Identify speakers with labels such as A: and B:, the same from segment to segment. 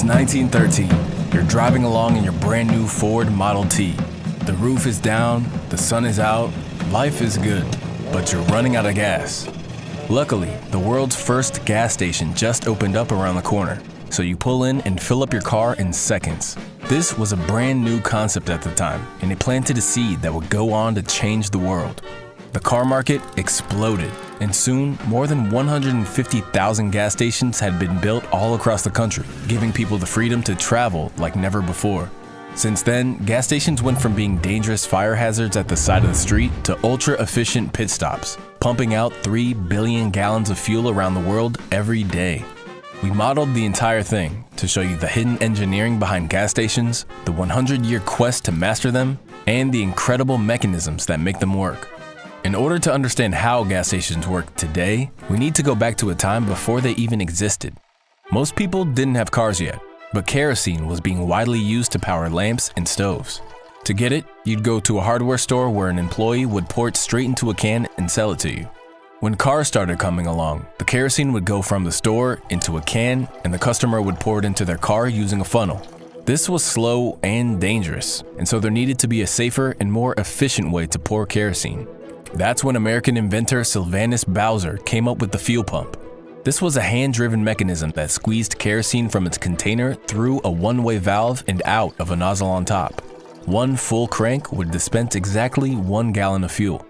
A: It's 1913. You're driving along in your brand new Ford Model T. The roof is down, the sun is out, life is good, but you're running out of gas. Luckily, the world's first gas station just opened up around the corner, so you pull in and fill up your car in seconds. This was a brand new concept at the time, and it planted a seed that would go on to change the world. The car market exploded, and soon more than 150,000 gas stations had been built all across the country, giving people the freedom to travel like never before. Since then, gas stations went from being dangerous fire hazards at the side of the street to ultra-efficient pit stops, pumping out 3 billion gallons of fuel around the world every day. We modeled the entire thing to show you the hidden engineering behind gas stations, the 100-year quest to master them, and the incredible mechanisms that make them work. In order to understand how gas stations work today, we need to go back to a time before they even existed. Most people didn't have cars yet, but kerosene was being widely used to power lamps and stoves. To get it, you'd go to a hardware store where an employee would pour it straight into a can and sell it to you. When cars started coming along, the kerosene would go from the store into a can, and the customer would pour it into their car using a funnel. This was slow and dangerous, and so there needed to be a safer and more efficient way to pour kerosene. That's when American inventor Sylvanus Bowser came up with the fuel pump. This was a hand-driven mechanism that squeezed kerosene from its container through a one-way valve and out of a nozzle on top. One full crank would dispense exactly 1 gallon of fuel.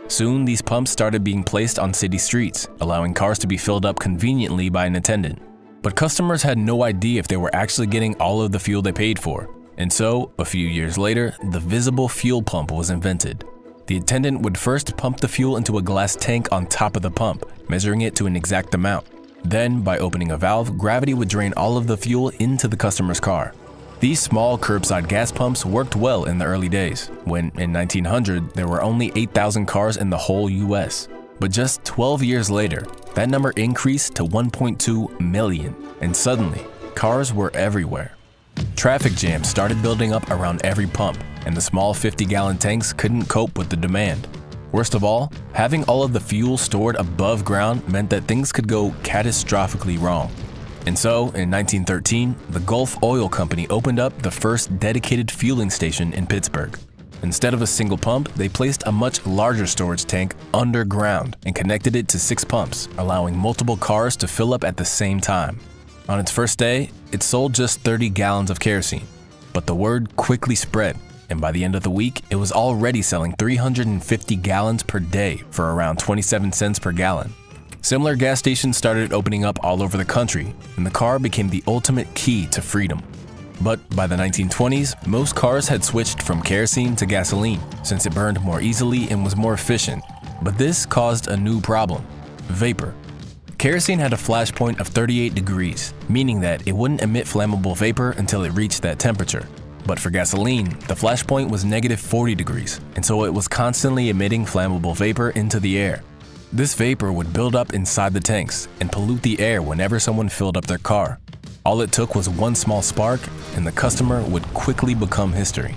A: Soon, these pumps started being placed on city streets, allowing cars to be filled up conveniently by an attendant. But customers had no idea if they were actually getting all of the fuel they paid for. And so, a few years later, the visible fuel pump was invented. The attendant would first pump the fuel into a glass tank on top of the pump, measuring it to an exact amount. Then, by opening a valve, gravity would drain all of the fuel into the customer's car. These small curbside gas pumps worked well in the early days, when in 1900 there were only 8,000 cars in the whole US. But just 12 years later, that number increased to 1.2 million, and suddenly, cars were everywhere. Traffic jams started building up around every pump, and the small 50-gallon tanks couldn't cope with the demand. Worst of all, having all of the fuel stored above ground meant that things could go catastrophically wrong. And so, in 1913, the Gulf Oil Company opened up the first dedicated fueling station in Pittsburgh. Instead of a single pump, they placed a much larger storage tank underground and connected it to 6 pumps, allowing multiple cars to fill up at the same time. On its first day, it sold just 30 gallons of kerosene, but the word quickly spread, and by the end of the week, it was already selling 350 gallons per day for around 27 cents per gallon. Similar gas stations started opening up all over the country, and the car became the ultimate key to freedom. But by the 1920s, most cars had switched from kerosene to gasoline, since it burned more easily and was more efficient. But this caused a new problem: vapor. Kerosene had a flash point of 38 degrees, meaning that it wouldn't emit flammable vapor until it reached that temperature. But for gasoline, the flash point was negative 40 degrees, and so it was constantly emitting flammable vapor into the air. This vapor would build up inside the tanks and pollute the air whenever someone filled up their car. All it took was one small spark, and the customer would quickly become history.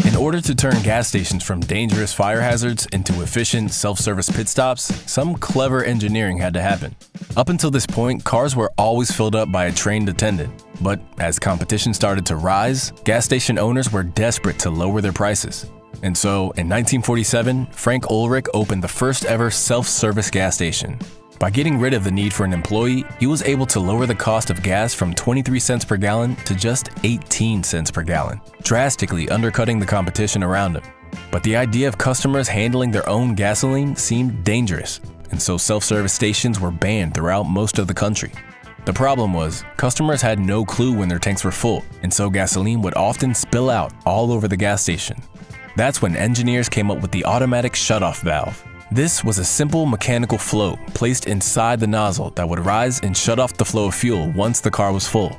A: In order to turn gas stations from dangerous fire hazards into efficient self-service pit stops, some clever engineering had to happen. Up until this point, cars were always filled up by a trained attendant. But as competition started to rise, gas station owners were desperate to lower their prices. And so, in 1947, Frank Ulrich opened the first ever self-service gas station. By getting rid of the need for an employee, he was able to lower the cost of gas from 23 cents per gallon to just 18 cents per gallon, drastically undercutting the competition around him. But the idea of customers handling their own gasoline seemed dangerous, and so self-service stations were banned throughout most of the country. The problem was, customers had no clue when their tanks were full, and so gasoline would often spill out all over the gas station. That's when engineers came up with the automatic shutoff valve. This was a simple mechanical float placed inside the nozzle that would rise and shut off the flow of fuel once the car was full.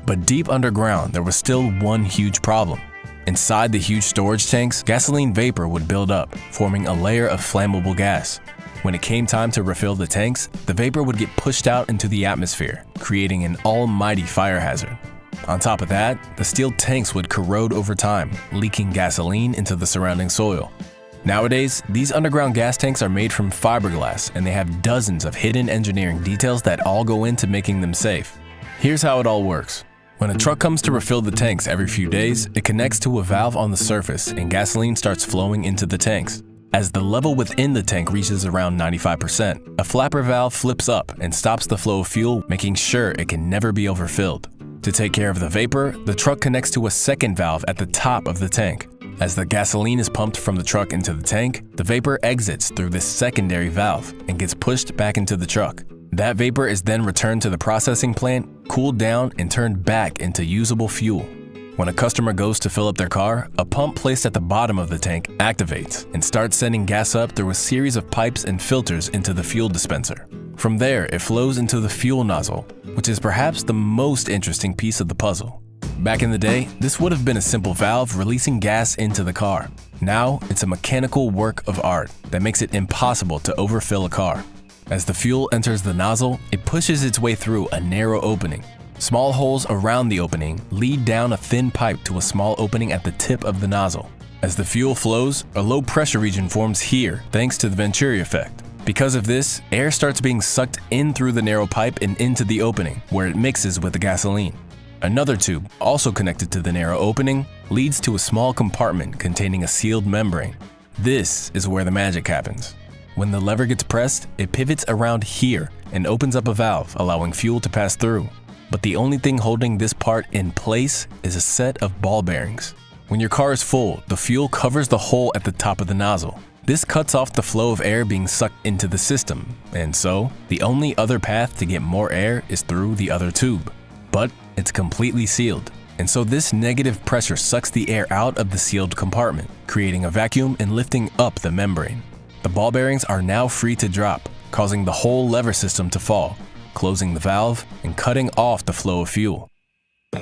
A: But deep underground, there was still one huge problem. Inside the huge storage tanks, gasoline vapor would build up, forming a layer of flammable gas. When it came time to refill the tanks, the vapor would get pushed out into the atmosphere, creating an almighty fire hazard. On top of that, the steel tanks would corrode over time, leaking gasoline into the surrounding soil. Nowadays, these underground gas tanks are made from fiberglass, and they have dozens of hidden engineering details that all go into making them safe. Here's how it all works. When a truck comes to refill the tanks every few days, it connects to a valve on the surface and gasoline starts flowing into the tanks. As the level within the tank reaches around 95%, a flapper valve flips up and stops the flow of fuel, making sure it can never be overfilled. To take care of the vapor, the truck connects to a second valve at the top of the tank. As the gasoline is pumped from the truck into the tank, the vapor exits through this secondary valve and gets pushed back into the truck. That vapor is then returned to the processing plant, cooled down, and turned back into usable fuel. When a customer goes to fill up their car, a pump placed at the bottom of the tank activates and starts sending gas up through a series of pipes and filters into the fuel dispenser. From there, it flows into the fuel nozzle, which is perhaps the most interesting piece of the puzzle. Back in the day, this would have been a simple valve releasing gas into the car. Now, it's a mechanical work of art that makes it impossible to overfill a car. As the fuel enters the nozzle, it pushes its way through a narrow opening. Small holes around the opening lead down a thin pipe to a small opening at the tip of the nozzle. As the fuel flows, a low pressure region forms here thanks to the Venturi effect. Because of this, air starts being sucked in through the narrow pipe and into the opening, where it mixes with the gasoline. Another tube, also connected to the narrow opening, leads to a small compartment containing a sealed membrane. This is where the magic happens. When the lever gets pressed, it pivots around here and opens up a valve, allowing fuel to pass through. But the only thing holding this part in place is a set of ball bearings. When your car is full, the fuel covers the hole at the top of the nozzle. This cuts off the flow of air being sucked into the system, and so the only other path to get more air is through the other tube. But it's completely sealed, and so this negative pressure sucks the air out of the sealed compartment, creating a vacuum and lifting up the membrane. The ball bearings are now free to drop, causing the whole lever system to fall, closing the valve and cutting off the flow of fuel.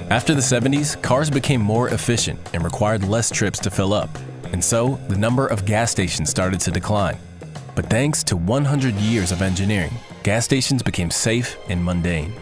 A: After the 70s, cars became more efficient and required less trips to fill up, and so the number of gas stations started to decline. But thanks to 100 years of engineering, gas stations became safe and mundane.